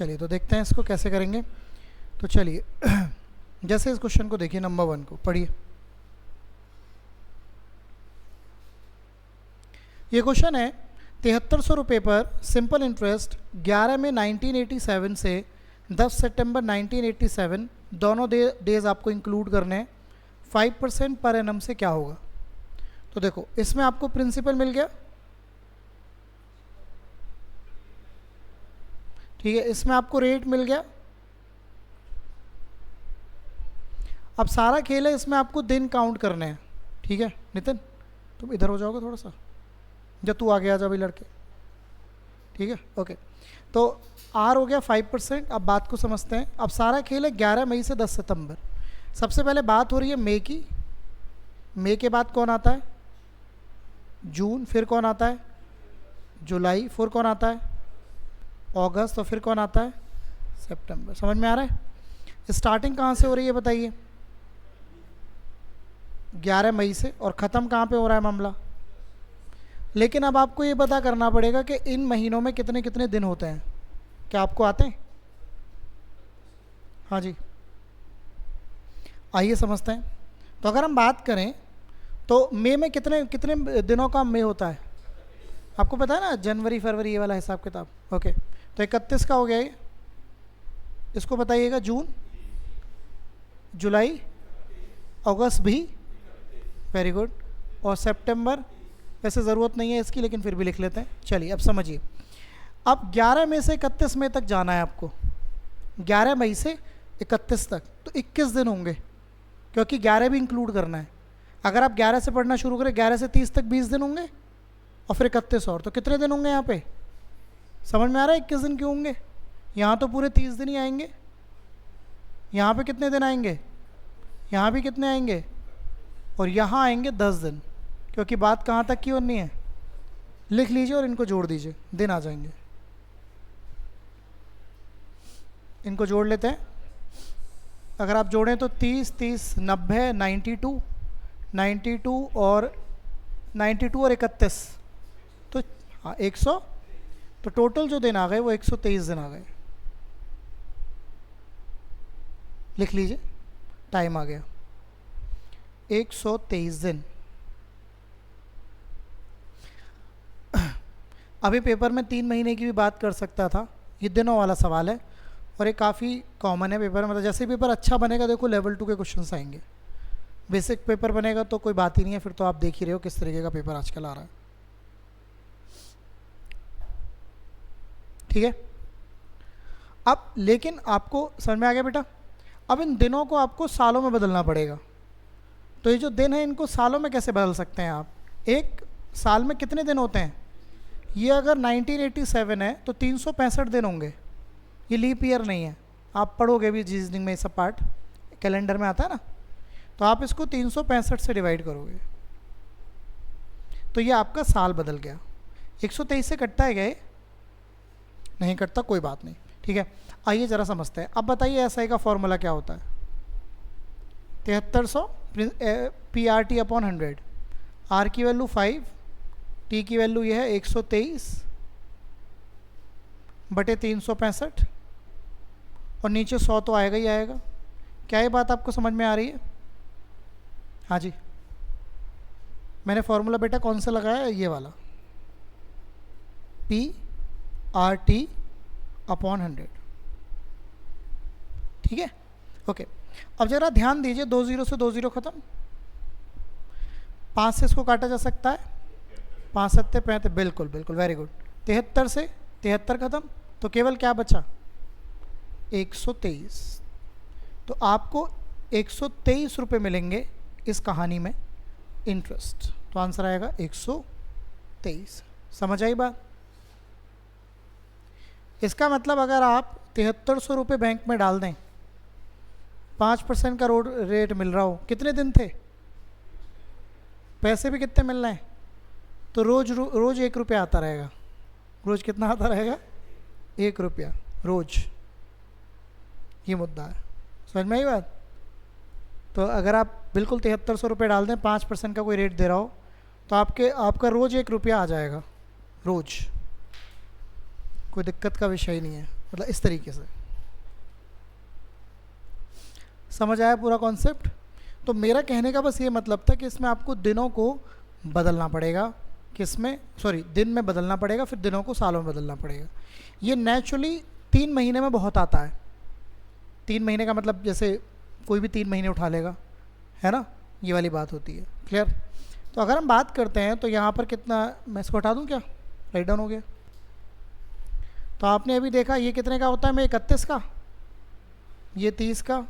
चलिए तो देखते हैं इसको कैसे करेंगे। तो चलिए जैसे इस क्वेश्चन को देखिए, नंबर 1 को पढ़िए। ये क्वेश्चन है 7300 रुपये पर सिंपल इंटरेस्ट 11 मई 1987 से 10 सितंबर 1987 दोनों डेज आपको इंक्लूड करने हैं। 5% पर एनम से क्या होगा? तो देखो इसमें आपको प्रिंसिपल मिल गया, ठीक है, इसमें आपको रेट मिल गया। अब सारा खेल है, इसमें आपको दिन काउंट करने हैं, ठीक है। नितिन तुम इधर हो जाओगे थोड़ा सा, जब तू आगे आ जा भाई लड़के, ठीक है, ओके। तो आर हो गया 5%। अब बात को समझते हैं। अब सारा खेल है 11 मई से 10 सितंबर। सबसे पहले बात हो रही है मई की। मई के बाद कौन आता है? जून। फिर कौन आता है? जुलाई। फिर कौन आता है? अगस्त। और फिर कौन आता है? सितंबर। समझ में आ रहा है? स्टार्टिंग कहाँ से हो रही है बताइए? 11 मई से। और ख़त्म कहाँ पे हो रहा है मामला? लेकिन अब आपको ये पता करना पड़ेगा कि इन महीनों में कितने कितने दिन होते हैं। क्या आपको आते हैं? हाँ जी, आइए समझते हैं। तो अगर हम बात करें तो मई में कितने कितने दिनों का मई होता है? आपको पता है ना, जनवरी फरवरी ये वाला हिसाब किताब। ओके, तो 31 का हो गया ये। इसको बताइएगा। जून, जुलाई, अगस्त भी, वेरी गुड। और सितंबर, वैसे ज़रूरत नहीं है इसकी लेकिन फिर भी लिख लेते हैं। चलिए अब समझिए। अब 11 मई से 31 मई तक जाना है आपको। 11 मई से 31 तक तो 21 दिन होंगे, क्योंकि 11 भी इंक्लूड करना है। अगर आप 11 से पढ़ना शुरू करें, 11 से 30 तक 20 दिन होंगे और फिर 31 और, तो कितने दिन होंगे यहाँ पे? समझ में आ रहा है 21 दिन क्यों होंगे? यहाँ तो पूरे 30 दिन ही आएंगे। यहाँ पे कितने दिन आएंगे? यहाँ भी कितने आएंगे? और यहाँ आएंगे 10 दिन, क्योंकि बात कहाँ तक की होनी है? लिख लीजिए और इनको जोड़ दीजिए, दिन आ जाएंगे। इनको जोड़ लेते हैं। अगर आप जोड़ें तो 30 30 90 92 और 31, तो हाँ 100। तो टोटल जो दिन आ गए वो 123 दिन आ गए। लिख लीजिए, टाइम आ गया 123 दिन। अभी पेपर में 3 महीने की भी बात कर सकता था। ये दिनों वाला सवाल है और ये काफ़ी कॉमन है पेपर में। मतलब जैसे पेपर अच्छा बनेगा, देखो लेवल 2 के क्वेश्चंस आएंगे। बेसिक पेपर बनेगा तो कोई बात ही नहीं है, फिर तो आप देख ही रहे हो किस तरीके का पेपर आजकल आ रहा है, ठीक है। अब लेकिन आपको समझ में आ गया बेटा? अब इन दिनों को आपको सालों में बदलना पड़ेगा। तो ये जो दिन है इनको सालों में कैसे बदल सकते हैं आप? एक साल में कितने दिन होते हैं? ये अगर 1987 है तो 365 दिन होंगे। ये लीप ईयर नहीं है, आप पढ़ोगे भी रीजनिंग में सब पार्ट, कैलेंडर में आता है ना। तो आप इसको 365 से डिवाइड करोगे तो ये आपका साल बदल गया। 123 से कटता है क्या ये? नहीं कटता, कोई बात नहीं, ठीक है। आइए ज़रा समझते हैं। अब बताइए एसआई का फॉर्मूला क्या होता है? 7300 PRT अपॉन 100। आर की वैल्यू 5, टी की वैल्यू ये है 123 बटे 365 और नीचे 100 तो आएगा ही आएगा। क्या ये बात आपको समझ में आ रही है? हाँ जी, मैंने फॉर्मूला बेटा कौन सा लगाया है? ये वाला, PRT अपॉन 100, ठीक है, ओके। अब जरा ध्यान दीजिए, 2 0 से 2 0 खत्म। 5 से इसको काटा जा सकता है, 5 7 35, बिल्कुल बिल्कुल, वेरी गुड। 73 से 73 खत्म, तो केवल क्या बचा? 123। तो आपको 123 रुपये मिलेंगे इस कहानी में इंटरेस्ट। तो आंसर आएगा 123। समझ आई बात? इसका मतलब अगर आप 7300 रुपये बैंक में डाल दें, 5% का रेट मिल रहा हो, कितने दिन थे? पैसे भी कितने मिल रहे हैं? तो रोज 1 रुपया आता रहेगा। रोज कितना आता रहेगा? 1 रुपया रोज। ये मुद्दा है, समझ में आई बात? तो अगर आप बिल्कुल 7300 रुपये डाल दें, 5% का कोई रेट दे रहा हो, तो आपका रोज 1 रुपया आ जाएगा, रोज। कोई दिक्कत का विषय नहीं है, मतलब इस तरीके से। समझ आया पूरा कॉन्सेप्ट? तो मेरा कहने का बस ये मतलब था कि इसमें आपको दिनों को बदलना पड़ेगा, किसमें, सॉरी, दिन में बदलना पड़ेगा, फिर दिनों को सालों में बदलना पड़ेगा। ये नेचुरली 3 महीने में बहुत आता है। 3 महीने का मतलब जैसे कोई भी 3 महीने उठा लेगा, है ना, ये वाली बात होती है। क्लियर? तो अगर हम बात करते हैं तो यहाँ पर कितना, मैं इसको हटा दूँ क्या, राइट डाउन हो गया। तो आपने अभी देखा ये कितने का होता है, मैं 31 का, ये 30 का,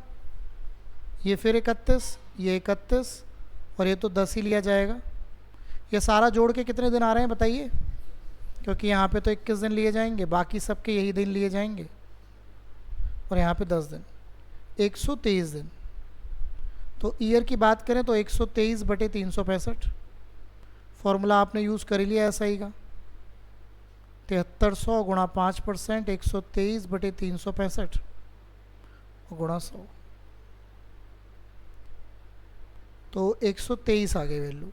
ये फिर 31, ये 31, और ये तो 10 ही लिया जाएगा। ये सारा जोड़ के कितने दिन आ रहे हैं बताइए, क्योंकि यहाँ पे तो 21 दिन लिए जाएंगे, बाकी सबके यही दिन लिए जाएंगे, और यहाँ पे 10 दिन, 123 दिन। तो ईयर की बात करें तो 123/365, फॉर्मूला आपने यूज़ कर ही लिया SI का, 7300 गुणा 5%, 123/365 गुणा 100, तो 123 आ गई वैल्यू।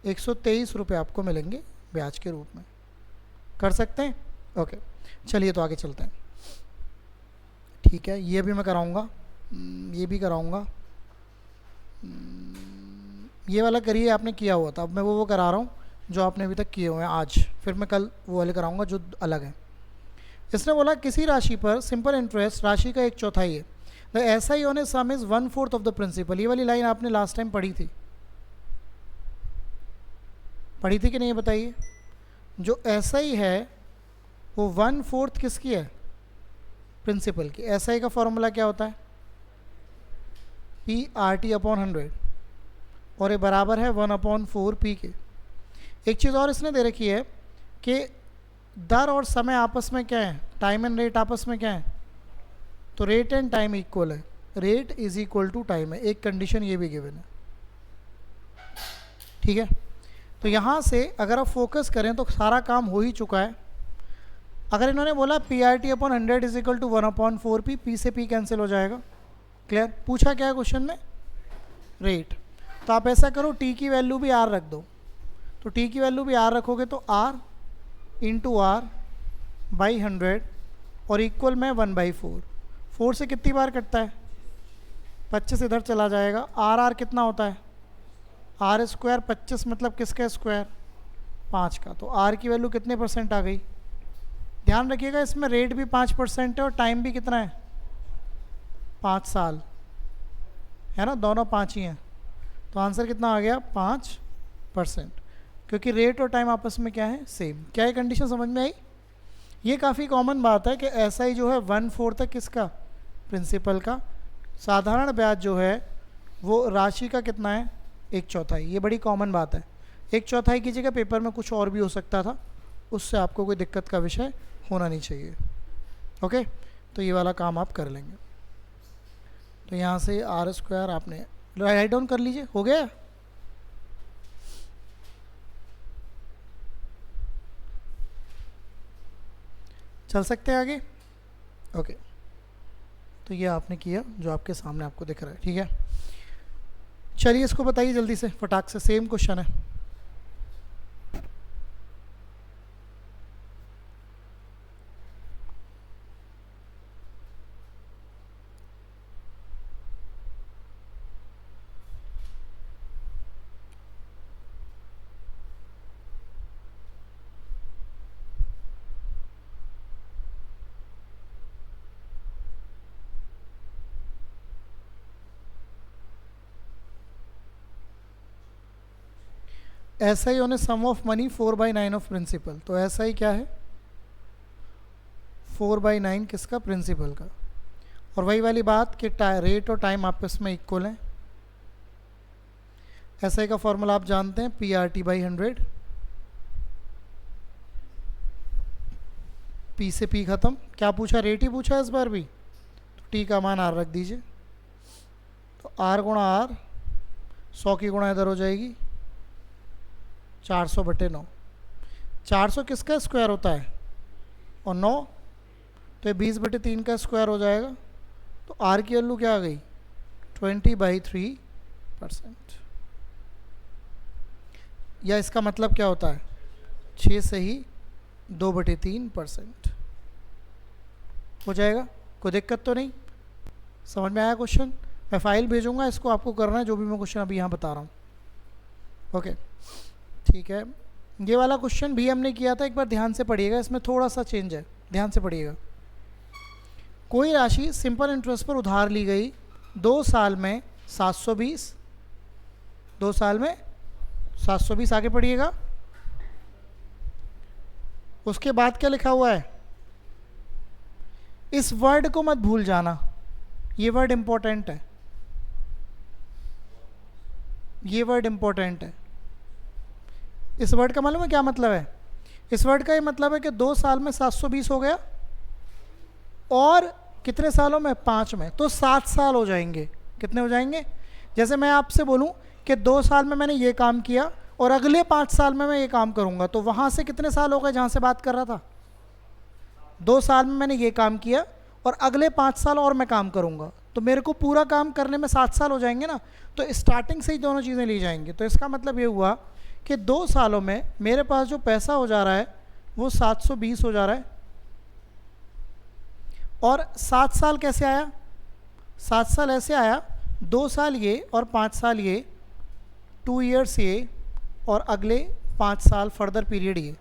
123 रुपये आपको मिलेंगे ब्याज के रूप में। कर सकते हैं? ओके, चलिए तो आगे चलते हैं। ठीक है, ये भी मैं कराऊंगा, ये भी कराऊंगा, ये वाला करिए, आपने किया हुआ था। अब मैं वो करा रहा हूँ जो आपने अभी तक किए हुए हैं आज, फिर मैं कल वो वाले कराऊंगा जो अलग है। इसने बोला किसी राशि पर सिंपल इंटरेस्ट राशि का 1/4 है, the SI on a sum is 1/4 of the principal. ये वाली लाइन आपने लास्ट टाइम पढ़ी थी, पढ़ी थी कि नहीं बताइए? जो SI है वो 1/4 किसकी है, प्रिंसिपल की। SI का फॉर्मूला क्या होता है, PRT/100, और ये बराबर है 1/4P के। एक चीज़ और इसने दे रखी है कि दर और समय आपस में क्या है, टाइम एंड रेट आपस में क्या है, तो रेट एंड टाइम इक्वल है, rate is equal to time है। एक कंडीशन ये भी गिवन है, ठीक है। तो यहाँ से अगर आप फोकस करें तो सारा काम हो ही चुका है। अगर इन्होंने बोला PRT/100 is equal to 1/4P, P से P कैंसिल हो जाएगा। क्लियर? पूछा क्या है क्वेश्चन में, रेट। तो आप ऐसा करो, T की वैल्यू भी R रख दो। तो T की वैल्यू भी R रखोगे तो R इंटू R बाई 100 और इक्वल में 1/4। 4 से कितनी बार कटता है, 25 इधर चला जाएगा। R कितना होता है, R स्क्वायर 25 मतलब किसका स्क्वायर, 5 का। तो R की वैल्यू कितने % आ गई। ध्यान रखिएगा इसमें रेट भी 5% है और टाइम भी कितना है, 5 साल है ना, दोनों 5 ही हैं। तो आंसर कितना आ गया, 5%, क्योंकि रेट और टाइम आपस में क्या है, सेम। क्या ये कंडीशन समझ में आई? ये काफ़ी कॉमन बात है कि SI जो है 1/4 तक किसका, प्रिंसिपल का। साधारण ब्याज जो है वो राशि का कितना है, 1/4। ये बड़ी कॉमन बात है। 1/4 की जगह पेपर में कुछ और भी हो सकता था, उससे आपको कोई दिक्कत का विषय होना नहीं चाहिए। ओके, तो ये वाला काम आप कर लेंगे। तो यहाँ से R स्क्वायर आपने राइट डाउन कर लीजिए, हो गया। चल सकते हैं आगे। ओके, तो ये आपने किया जो आपके सामने आपको दिख रहा है, ठीक है। चलिए इसको बताइए जल्दी से, फटाक से, सेम क्वेश्चन है। SI on a sum of money 4/9 of principal. तो SI क्या है, 4/9 किसका, प्रिंसिपल का। और वही वाली बात कि रेट और टाइम आपस में इक्वल है। SI का फॉर्मूला आप जानते हैं, PRT/100, P से P खत्म। क्या पूछा, रेट ही पूछा है इस बार भी, तो T का मान R रख दीजिए। तो R गुणा R, 100 की गुणा इधर हो जाएगी, 400/9। 400 किसका स्क्वायर होता है, और 9, तो ये 20/3 का स्क्वायर हो जाएगा। तो R की वैल्यू क्या आ गई, 20/3%। या इसका मतलब क्या होता है, 6 से ही 2/3%। हो जाएगा, कोई दिक्कत तो नहीं। समझ में आया क्वेश्चन? मैं फाइल भेजूंगा, इसको आपको करना है जो भी मैं क्वेश्चन अभी यहाँ बता रहा हूँ। ओके ठीक है, ये वाला क्वेश्चन भी हमने किया था, एक बार ध्यान से पढ़िएगा, इसमें थोड़ा सा चेंज है, ध्यान से पढ़िएगा। कोई राशि सिंपल इंटरेस्ट पर उधार ली गई 2 साल में 720, 2 साल में 720, आगे पढ़िएगा। उसके बाद क्या लिखा हुआ है, इस वर्ड को मत भूल जाना, ये वर्ड इंपॉर्टेंट है, ये वर्ड इंपॉर्टेंट है। इस वर्ड का मालूम है क्या मतलब है? इस वर्ड का ये मतलब है कि 2 साल में 720 हो गया और कितने सालों में? 5 में, तो 7 साल हो जाएंगे। कितने हो जाएंगे? जैसे मैं आपसे बोलूं कि 2 साल में मैंने ये काम किया और अगले 5 साल में मैं ये काम करूंगा, तो वहां से कितने साल हो गए जहां से बात कर रहा था? 2 साल में मैंने ये काम किया और अगले 5 साल और मैं काम करूंगा, तो मेरे को पूरा काम करने में 7 साल हो जाएंगे ना, तो स्टार्टिंग से ही दोनों चीज़ें ली जाएंगी। तो इसका मतलब ये हुआ कि 2 सालों में मेरे पास जो पैसा हो जा रहा है वो 720 हो जा रहा है। और 7 साल कैसे आया? 7 साल ऐसे आया, 2 साल ये और 5 साल ये, 2 ईयर्स ये और अगले 5 साल फर्दर पीरियड ये।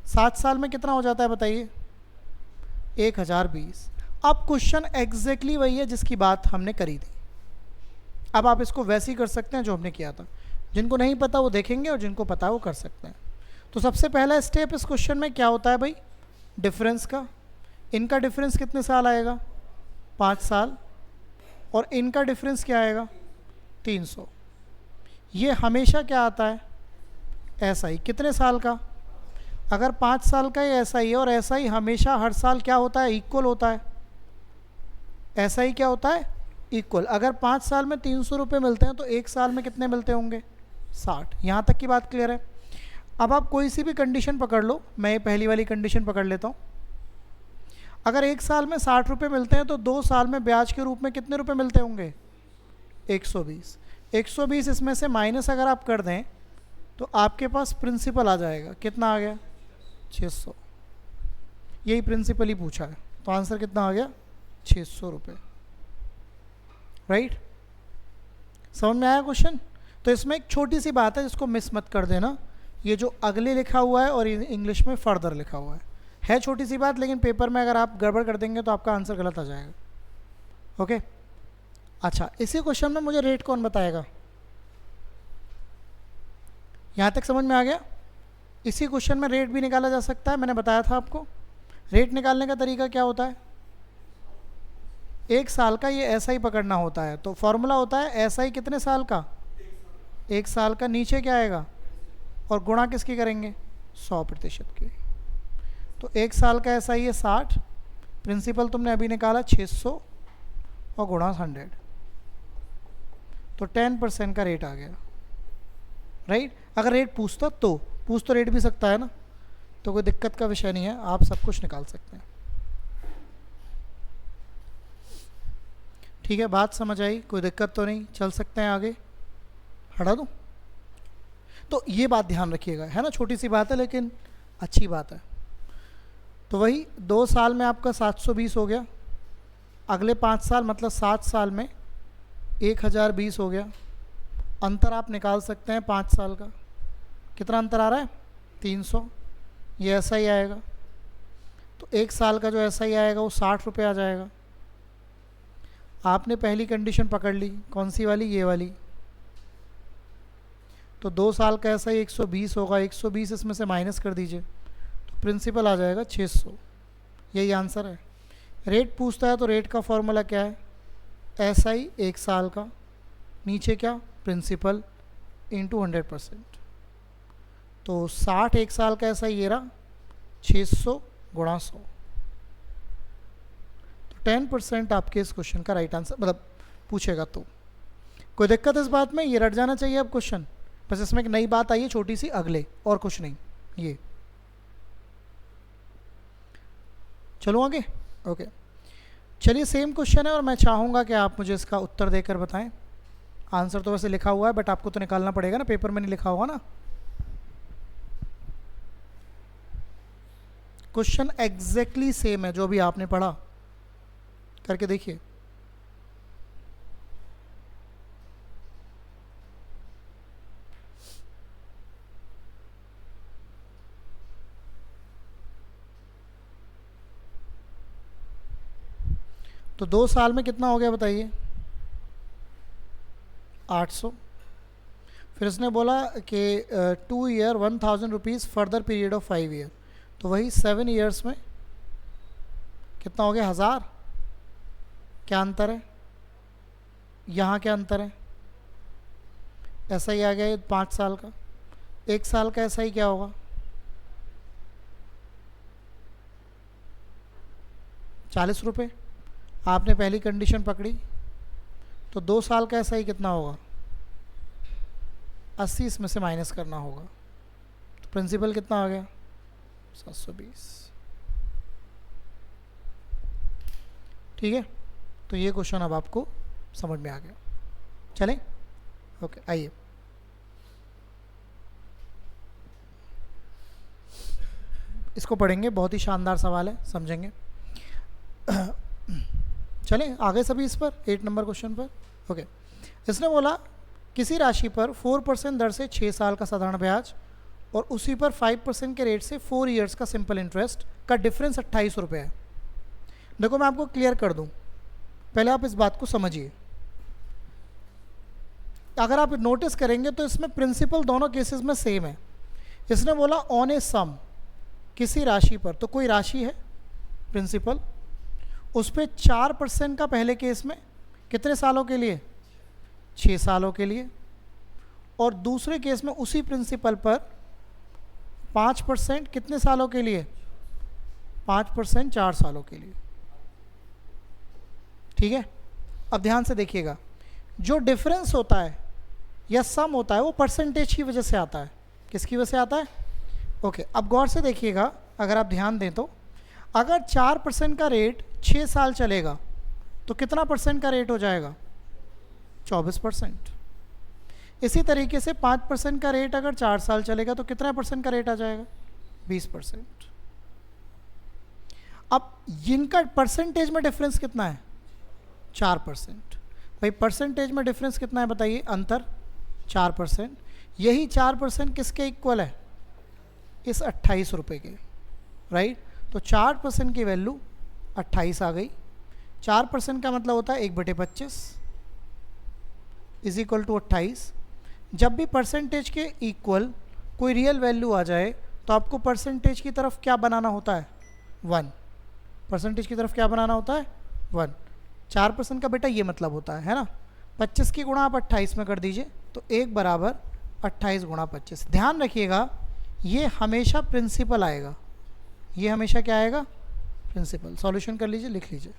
7 साल में कितना हो जाता है बताइए? 1020। अब क्वेश्चन एग्जैक्टली वही है जिसकी बात हमने करी थी। अब आप इसको वैसे ही कर सकते हैं जो हमने किया था। जिनको नहीं पता वो देखेंगे और जिनको पता है वो कर सकते हैं। तो सबसे पहला स्टेप इस क्वेश्चन में क्या होता है भाई? डिफरेंस का। इनका डिफरेंस कितने साल आएगा? 5 साल। और इनका डिफरेंस क्या आएगा? 300। ये हमेशा क्या आता है? ऐसा ही। कितने साल का? अगर 5 साल का ये ऐसा ही है, और ऐसा ही हमेशा हर साल क्या होता है? इक्वल होता है। ऐसा ही क्या होता है? इक्वल। अगर 5 साल में 300 रुपये मिलते हैं तो 1 साल में कितने मिलते होंगे? 60। यहाँ तक की बात क्लियर है? अब आप कोई सी भी कंडीशन पकड़ लो, मैं ये पहली वाली कंडीशन पकड़ लेता हूँ। अगर 1 साल में 60 रुपये मिलते हैं तो 2 साल में ब्याज के रूप में कितने रुपए मिलते होंगे? 120। 120 इसमें से माइनस अगर आप कर दें तो आपके पास प्रिंसिपल आ जाएगा। कितना आ गया? 600। यही प्रिंसिपल ही पूछा है, तो आंसर कितना आ गया? 600 रुपये। राइट? समझ में आया क्वेश्चन? तो इसमें एक छोटी सी बात है जिसको मिस मत कर देना, ये जो अगले लिखा हुआ है और इंग्लिश में फर्दर लिखा हुआ है छोटी सी बात, लेकिन पेपर में अगर आप गड़बड़ कर देंगे तो आपका आंसर गलत आ जाएगा। ओके अच्छा, इसी क्वेश्चन में मुझे रेट कौन बताएगा? यहाँ तक समझ में आ गया? इसी क्वेश्चन में रेट भी निकाला जा सकता है, मैंने बताया था आपको। रेट निकालने का तरीका क्या होता है? 1 साल का ये ऐसा ही पकड़ना होता है, तो फॉर्मूला होता है ऐसा ही कितने साल का? 1 साल का। नीचे क्या आएगा? और गुणा किसकी करेंगे? 100% की। तो 1 साल का ऐसा ही है 60, प्रिंसिपल तुमने अभी निकाला 600 और गुणा 100, तो 10% का रेट आ गया। राइट? अगर रेट पूछता तो पूछ तो रेट भी सकता है ना, तो कोई दिक्कत का विषय नहीं है, आप सब कुछ निकाल सकते हैं। ठीक है, बात समझ आई? कोई दिक्कत तो नहीं? चल सकते हैं आगे? हटा दूँ? तो ये बात ध्यान रखिएगा, है ना, छोटी सी बात है लेकिन अच्छी बात है। तो वही 2 साल में आपका 720 हो गया, अगले 5 साल मतलब 7 साल में 1020 हो गया। अंतर आप निकाल सकते हैं 5 साल का। कितना अंतर आ रहा है? 300। ये ऐसा ही आएगा, तो 1 साल का जो ऐसा ही आएगा वो 60 रुपये आ जाएगा। आपने पहली कंडीशन पकड़ ली, कौन सी वाली? ये वाली। तो 2 साल का ऐसा ही 120 होगा, 120 इसमें से माइनस कर दीजिए तो प्रिंसिपल आ जाएगा 600। यही आंसर है। रेट पूछता है तो रेट का फॉर्मूला क्या है? ऐसा ही 1 साल का, नीचे क्या? Principal into 100%। तो 60 1 साल का ऐसा ये रहा, 600 गुणा 100, तो 10% आपके इस क्वेश्चन का राइट आंसर, मतलब पूछेगा तो। कोई दिक्कत इस बात में? ये रट जाना चाहिए अब क्वेश्चन, बस इसमें एक नई बात आई है छोटी सी अगले, और कुछ नहीं। ये चलो आगे। ओके चलिए, सेम क्वेश्चन है और मैं चाहूँगा कि आप मुझे इसका उत्तर देकर बताएं। आंसर तो वैसे लिखा हुआ है बट आपको तो निकालना पड़ेगा ना, पेपर में नहीं लिखा होगा ना। क्वेश्चन एग्जैक्टली सेम है जो भी आपने पढ़ा, करके देखिए। तो 2 साल में कितना हो गया बताइए? 800। फिर इसने बोला कि 2 year 1000 rupees further period of 5 year, तो वही 7 ईयर्स में कितना हो गया? 1000। क्या अंतर है? यहाँ क्या अंतर है? ऐसा ही आ गया ये 5 साल का। 1 साल का ऐसा ही क्या होगा? 40 रुपये। आपने पहली कंडीशन पकड़ी, तो 2 साल का ऐसा ही कितना होगा? 80 इसमें से माइनस करना होगा, तो प्रिंसिपल कितना आ गया? 720। ठीक है, तो ये क्वेश्चन अब आपको समझ में आ गया। चलें, ओके आइए। इसको पढ़ेंगे, बहुत ही शानदार सवाल है, समझेंगे। चलें आगे सभी इस पर 8 नंबर क्वेश्चन पर। ओके, इसने बोला किसी राशि पर 4% दर से 6 साल का साधारण ब्याज और उसी पर 5% के रेट से 4 इयर्स का सिंपल इंटरेस्ट का डिफरेंस 28 रुपये है। देखो मैं आपको क्लियर कर दूं, पहले आप इस बात को समझिए। अगर आप नोटिस करेंगे तो इसमें प्रिंसिपल दोनों केसेस में सेम है। इसने बोला ऑन ए सम, किसी राशि पर, तो कोई राशि है प्रिंसिपल, उस पर 4% का पहले केस में कितने सालों के लिए? 6 सालों के लिए, और दूसरे केस में उसी प्रिंसिपल पर 5% कितने सालों के लिए? 5% 4 सालों के लिए। ठीक है, अब ध्यान से देखिएगा, जो डिफरेंस होता है या सम होता है वो परसेंटेज की वजह से आता है। किसकी वजह से आता है? ओके, अब गौर से देखिएगा, अगर आप ध्यान दें तो अगर 4% का रेट 6 साल चलेगा तो कितना परसेंट का रेट हो जाएगा? 24%। इसी तरीके से 5% का रेट अगर 4 साल चलेगा तो कितना परसेंट का रेट आ जाएगा? 20%। अब इनका परसेंटेज में डिफरेंस कितना है? 4%। भाई परसेंटेज में डिफरेंस कितना है बताइए? अंतर 4%। यही 4% किसके इक्वल है? इस 28 रुपये के, राइट। तो 4% की वैल्यू 28 आ गई। 4% का मतलब होता है 1/25 इज इक्वल टू 28। जब भी परसेंटेज के इक्वल कोई रियल वैल्यू आ जाए तो आपको परसेंटेज की तरफ क्या बनाना होता है? 1। परसेंटेज की तरफ क्या बनाना होता है? 1। 4% का बेटा ये मतलब होता है ना। 25 की गुणा आप 28 में कर दीजिए तो 1 बराबर 28 गुणा 25। ध्यान रखिएगा, ये हमेशा प्रिंसिपल आएगा, ये हमेशा क्या आएगा? प्रिंसिपल। सॉल्यूशन कर लीजिए, लिख लीजिए।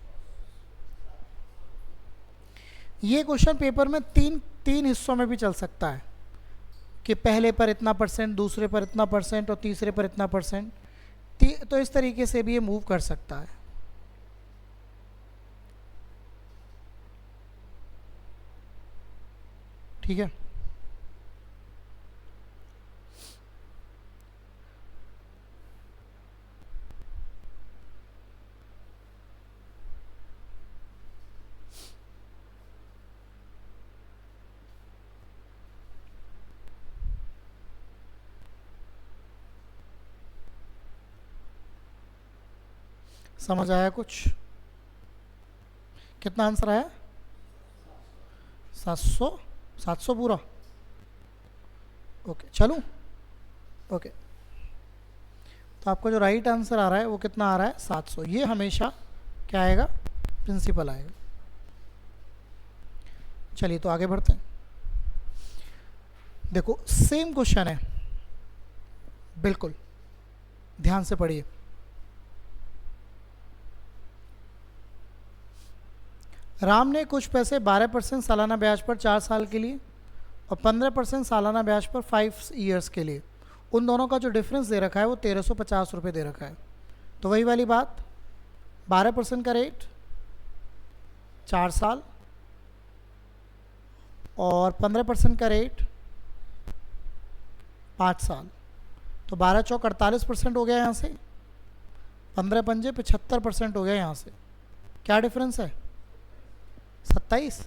ये क्वेश्चन पेपर में तीन हिस्सों में भी चल सकता है कि पहले पर इतना परसेंट, दूसरे पर इतना परसेंट और तीसरे पर इतना परसेंट। तो इस तरीके से भी ये मूव कर सकता है। ठीक है, समझ आया कुछ? कितना आंसर आया? 700 पूरा। ओके चलूँ? ओके, तो आपको जो राइट आंसर आ रहा है वो कितना आ रहा है? 700। ये हमेशा क्या आएगा? प्रिंसिपल आएगा। चलिए तो आगे बढ़ते हैं। देखो सेम क्वेश्चन है, बिल्कुल ध्यान से पढ़िए। राम ने कुछ पैसे 12% सालाना ब्याज पर 4 साल के लिए और 15% सालाना ब्याज पर 5 ईयर्स के लिए, उन दोनों का जो डिफरेंस दे रखा है वो 1350 रुपये दे रखा है। तो वही वाली बात, 12% का रेट 4 साल और 15% का रेट 5 साल, तो 12 चौक 48% हो गया यहाँ से, 15 पंजे 75% हो गया यहाँ से। क्या डिफरेंस है? 27।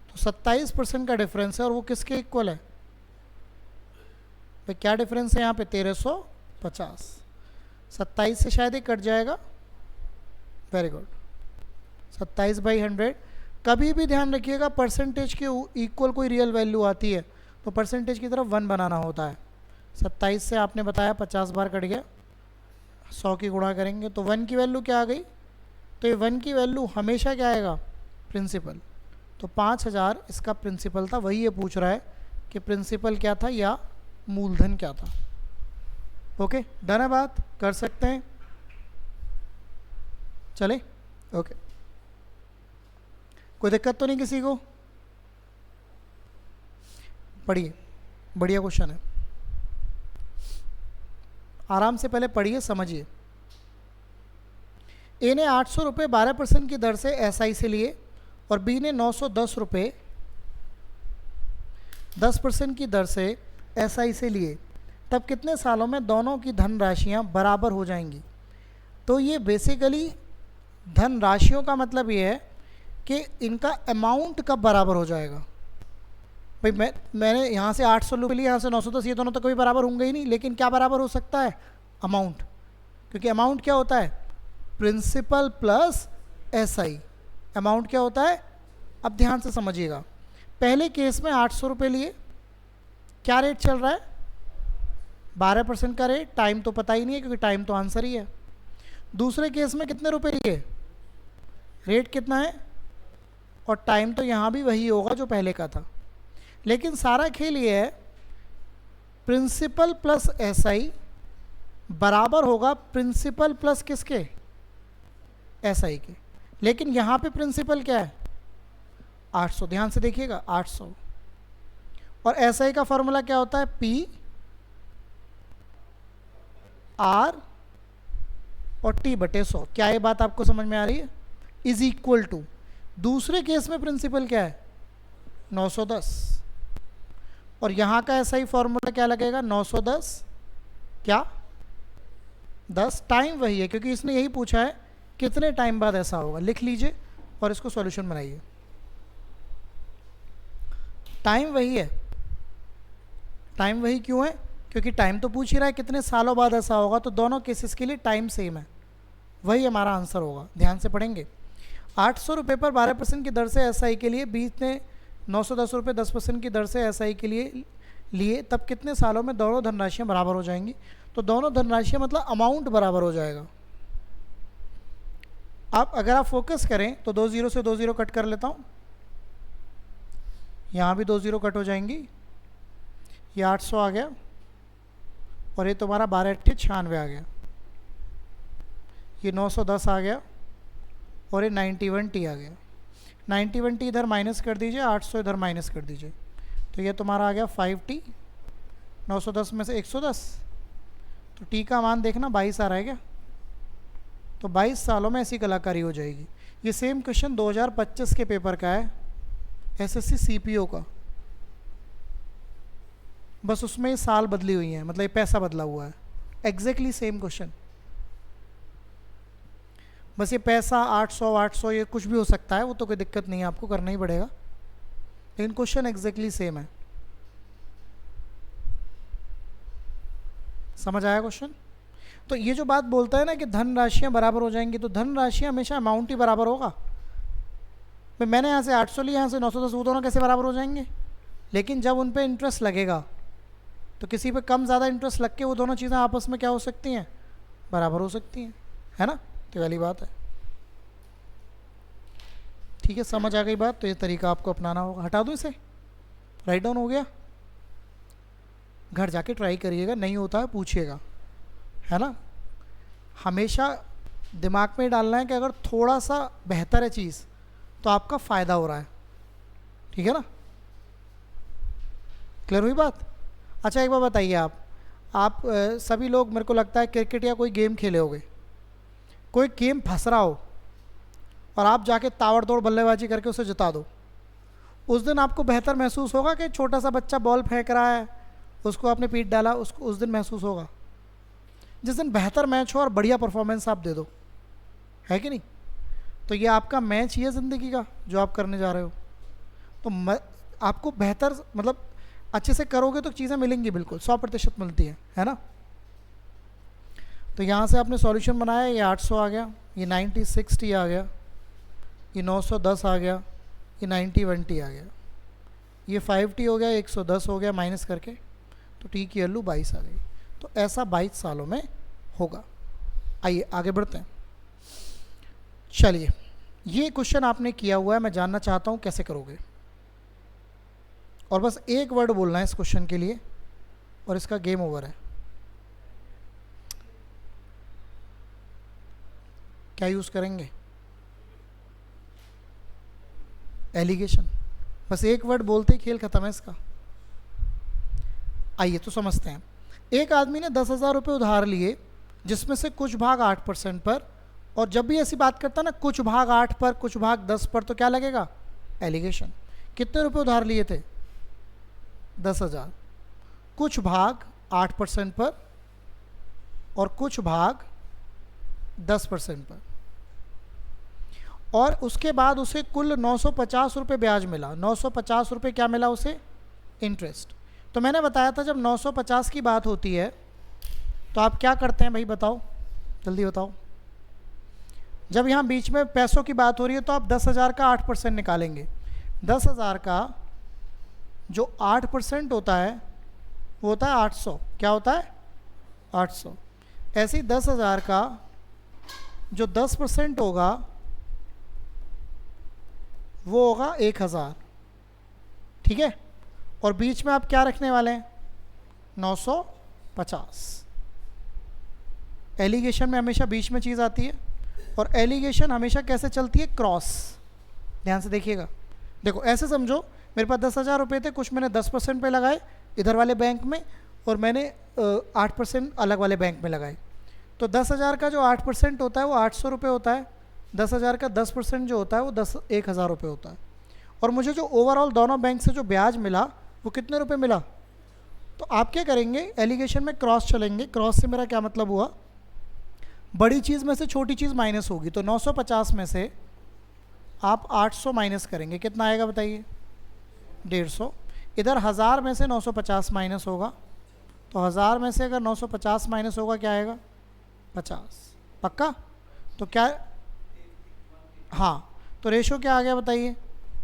तो 27% का डिफरेंस है और वो किसके इक्वल है भाई? क्या डिफरेंस है यहाँ पे? 1350। 27 से शायद ही कट जाएगा। Very good. 27/100। कभी भी ध्यान रखिएगा परसेंटेज के इक्वल कोई रियल वैल्यू आती है तो परसेंटेज की तरफ 1 बनाना होता है। 27 से आपने बताया 50 बार कट गया, 100 की गुणा करेंगे तो 1 की वैल्यू क्या आ गई? तो ये 1 की वैल्यू हमेशा क्या आएगा? प्रिंसिपल। तो 5000 इसका प्रिंसिपल था। वही ये पूछ रहा है कि प्रिंसिपल क्या था या मूलधन क्या था। ओके, डन है बात? कर सकते हैं, चले? ओके, कोई दिक्कत तो नहीं किसी को? पढ़िए, बढ़िया क्वेश्चन है, आराम से पहले पढ़िए, समझिए। ए ने 800 रुपये 12% की दर से एसआई से लिए और बी ने 910 रुपये 10% की दर से एसआई से लिए, तब कितने सालों में दोनों की धनराशियाँ बराबर हो जाएंगी? तो ये बेसिकली धनराशियों का मतलब ये है कि इनका अमाउंट कब बराबर हो जाएगा। भाई मैंने यहाँ से 800 रुपये लिए, यहाँ से 910, ये दोनों तो कभी बराबर होंगे ही नहीं, लेकिन क्या बराबर हो सकता है? अमाउंट। क्योंकि अमाउंट क्या होता है? Principal plus SI. अमाउंट क्या होता है? अब ध्यान से समझिएगा। पहले केस में 800 रुपये लिए, क्या रेट चल रहा है? 12% का रेट। टाइम तो पता ही नहीं है क्योंकि टाइम तो आंसर ही है। दूसरे केस में कितने रुपए लिए? रेट कितना है और टाइम तो यहाँ भी वही होगा जो पहले का था, लेकिन सारा खेल ये है प्रिंसिपल प्लस एसआई बराबर होगा प्रिंसिपल प्लस किसके? एसआई के। लेकिन यहाँ पे प्रिंसिपल क्या है? 800। ध्यान से देखिएगा, 800। और एसआई का फॉर्मूला क्या होता है? पी आर और टी बटे 100। क्या ये बात आपको समझ में आ रही है? इज इक्वल टू, दूसरे केस में प्रिंसिपल क्या है? 910। और यहाँ का एसआई फॉर्मूला क्या लगेगा? 910 क्या 10। टाइम वही है क्योंकि इसने यही पूछा है कितने टाइम बाद ऐसा होगा। लिख लीजिए और इसको सॉल्यूशन बनाइए। टाइम वही है। टाइम वही क्यों है? क्योंकि टाइम तो पूछ ही रहा है कितने सालों बाद ऐसा होगा, तो दोनों केसेस के लिए टाइम सेम है। वही हमारा आंसर होगा। ध्यान से पढ़ेंगे। 800 रुपये पर 12% की दर से एसआई के लिए, बीच ने 910 रुपये 10% की दर से एसआई के लिए तब कितने सालों में दोनों धनराशियाँ बराबर हो जाएंगी? तो दोनों धनराशियाँ मतलब अमाउंट बराबर हो जाएगा। अब अगर आप फोकस करें तो 2 0 से 2 0 कट कर लेता हूँ, यहाँ भी 2 0 कट हो जाएंगी। ये 800 आ गया और ये तुम्हारा 12 8 96 आ गया। ये 910 आ गया और ये 91T आ गया। 91T इधर माइनस कर दीजिए, 800 इधर माइनस कर दीजिए, तो ये तुम्हारा आ गया 5T। 910 में से 110, तो T का मान देखना 22 आ रहा है क्या? तो 22 सालों में ऐसी कलाकारी हो जाएगी। ये सेम क्वेश्चन 2025 के पेपर का है, एसएससी सीपीओ का, बस उसमें साल बदली हुई है, मतलब ये पैसा बदला हुआ है। एग्जैक्टली सेम क्वेश्चन, बस ये पैसा 800 ये कुछ भी हो सकता है, वो तो कोई दिक्कत नहीं है, आपको करना ही पड़ेगा, लेकिन क्वेश्चन एग्जैक्टली सेम है। समझ आया क्वेश्चन? तो ये जो बात बोलता है ना कि धन राशियाँ बराबर हो जाएंगी, तो धन राशियाँ हमेशा अमाउंट ही बराबर होगा। भाई मैंने यहाँ से 800 लिया, यहाँ से 910, वो दोनों कैसे बराबर हो जाएंगे? लेकिन जब उन पे इंटरेस्ट लगेगा तो किसी पे कम ज़्यादा इंटरेस्ट लग के वो दोनों चीज़ें आपस में क्या हो सकती हैं? बराबर हो सकती हैं, है ना? तो वाली बात है। ठीक है, समझ आ गई बात? तो ये तरीका आपको अपनाना होगा। हटा दूँ इसे? राइट डाउन हो गया? घर जाके ट्राई करिएगा, नहीं होता है पूछिएगा, है ना? हमेशा दिमाग में डालना है कि अगर थोड़ा सा बेहतर है चीज़ तो आपका फ़ायदा हो रहा है। ठीक है ना? क्लियर हुई बात? अच्छा एक बार बताइए, आप सभी लोग मेरे को लगता है क्रिकेट या कोई गेम खेले होगे, कोई गेम फंस रहा हो और आप जाके ताबड़तोड़ बल्लेबाजी करके उसे जिता दो, उस दिन आपको बेहतर महसूस होगा कि छोटा सा बच्चा बॉल फेंक रहा है, उसको आपने पीट डाला, उसको उस दिन महसूस होगा? जिस दिन बेहतर मैच हो और बढ़िया परफॉर्मेंस आप दे दो, है कि नहीं? तो ये आपका मैच ही है ज़िंदगी का जो आप करने जा रहे हो। तो आपको बेहतर मतलब अच्छे से करोगे तो चीज़ें मिलेंगी, बिल्कुल 100% मिलती है ना। तो यहाँ से आपने सॉल्यूशन बनाया, ये 800 आ गया, ये 9060 आ गया, ये 910 आ गया, ये 9020 आ गया, ये 5t हो गया, 110 हो गया माइनस करके, तो t की वैल्यू 22 आ गई। तो ऐसा 22 सालों में होगा। आइए आगे बढ़ते हैं। चलिए, ये क्वेश्चन आपने किया हुआ है, मैं जानना चाहता हूँ कैसे करोगे। और बस एक वर्ड बोलना है इस क्वेश्चन के लिए और इसका गेम ओवर है। क्या यूज़ करेंगे? एलिगेशन। बस एक वर्ड बोलते ही खेल खत्म है इसका। आइए तो समझते हैं। एक आदमी ने 10,000 रुपये उधार लिए, जिसमें से कुछ भाग 8% पर, और जब भी ऐसी बात करता ना कुछ भाग 8 पर कुछ भाग 10 पर, तो क्या लगेगा? एलिगेशन। कितने रुपए उधार लिए थे? 10,000। कुछ भाग 8% पर और कुछ भाग 10% पर, और उसके बाद उसे कुल 950 रुपये ब्याज मिला। 950 रुपये क्या मिला उसे? इंटरेस्ट। तो मैंने बताया था जब 950 की बात होती है तो आप क्या करते हैं भाई, बताओ जल्दी बताओ। जब यहाँ बीच में पैसों की बात हो रही है तो आप 10,000 का 8% निकालेंगे। 10,000 का जो 8% होता है वो होता है 800। क्या होता है? 800। ऐसे ही 10,000 का जो 10% होगा वो होगा 1,000। ठीक है, और बीच में आप क्या रखने वाले हैं? 950। एलिगेशन में हमेशा बीच में चीज़ आती है, और एलिगेशन हमेशा कैसे चलती है? क्रॉस। ध्यान से देखिएगा। देखो ऐसे समझो, मेरे पास 10,000 रुपये थे, कुछ मैंने 10% पे लगाए इधर वाले बैंक में, और मैंने 8% अलग वाले बैंक में लगाए। तो 10,000 का जो 8% होता है वो 800 रुपये होता है। 10,000 का 10% जो होता है वो 1,000 रुपये होता है। और मुझे जो ओवरऑल दोनों बैंक से जो ब्याज मिला वो कितने रुपए मिला? तो आप क्या करेंगे? एलिगेशन में क्रॉस चलेंगे। क्रॉस से मेरा क्या मतलब हुआ? बड़ी चीज़ में से छोटी चीज़ माइनस होगी। तो 950 में से आप 800 माइनस करेंगे, कितना आएगा बताइए? 150। इधर 1000 में से 950 माइनस होगा, तो 1000 में से अगर 950 माइनस होगा क्या आएगा? 50। पक्का? तो क्या? हाँ, तो रेशो क्या आ गया बताइए?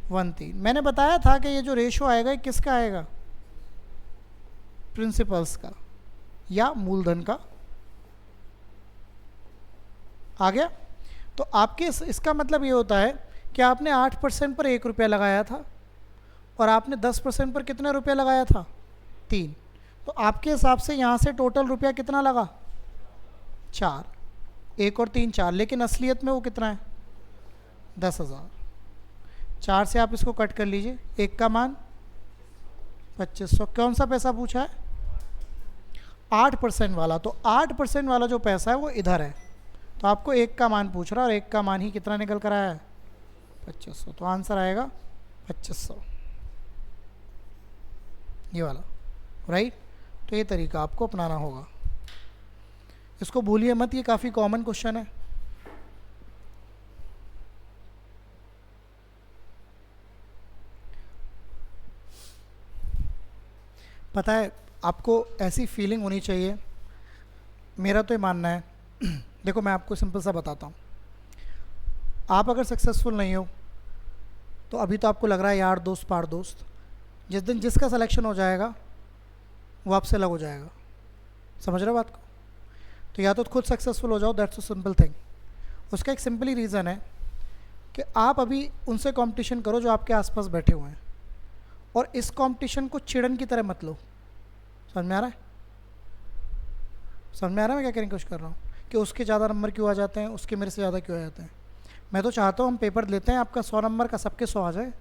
1:3। मैंने बताया था कि ये जो रेशो आएगा ये किसका आएगा? प्रिंसिपल्स का या मूलधन का। आ गया? तो आपके इसका मतलब ये होता है कि आपने 8% पर 1 रुपया लगाया था, और आपने 10% पर कितना रुपया लगाया था? 3। तो आपके हिसाब से यहाँ से टोटल रुपया कितना लगा? 4। 1 और 3 4, लेकिन असलियत में वो कितना है? 10,000। 4 से आप इसको कट कर लीजिए, 1 का मान 2500। कौन सा पैसा पूछा है? 8% वाला। तो 8% वाला जो पैसा है वो इधर है, तो आपको 1 का मान पूछ रहा है, और 1 का मान ही कितना निकल कर आया है? 2500। तो आंसर आएगा 2500, ये वाला। राइट? तो ये तरीका आपको अपनाना होगा, इसको भूलिए मत, ये काफ़ी कॉमन क्वेश्चन है। पता है आपको ऐसी फीलिंग होनी चाहिए, मेरा तो ये मानना है। देखो मैं आपको सिंपल सा बताता हूँ। आप अगर सक्सेसफुल नहीं हो तो अभी तो आपको लग रहा है यार दोस्त पार दोस्त, जिस दिन जिसका सिलेक्शन हो जाएगा वो आपसे अलग हो जाएगा। समझ रहे हो बात को? तो या तो खुद सक्सेसफुल हो जाओ, दैट्स अ सिंपल थिंग। उसका एक सिंपली रीज़न है कि आप अभी उनसे कंपटीशन करो जो आपके आसपास बैठे हुए हैं, और इस कंपटीशन को चिड़न की तरह मत लो। समझ में आ रहा है? समझ में आ रहा है मैं क्या कहने की कोशिश कर रहा हूँ? कि उसके ज़्यादा नंबर क्यों आ जाते हैं, उसके मेरे से ज़्यादा क्यों आ जाते हैं। मैं तो चाहता हूँ हम पेपर लेते हैं, आपका 100 नंबर का सबके 100 आ जाए।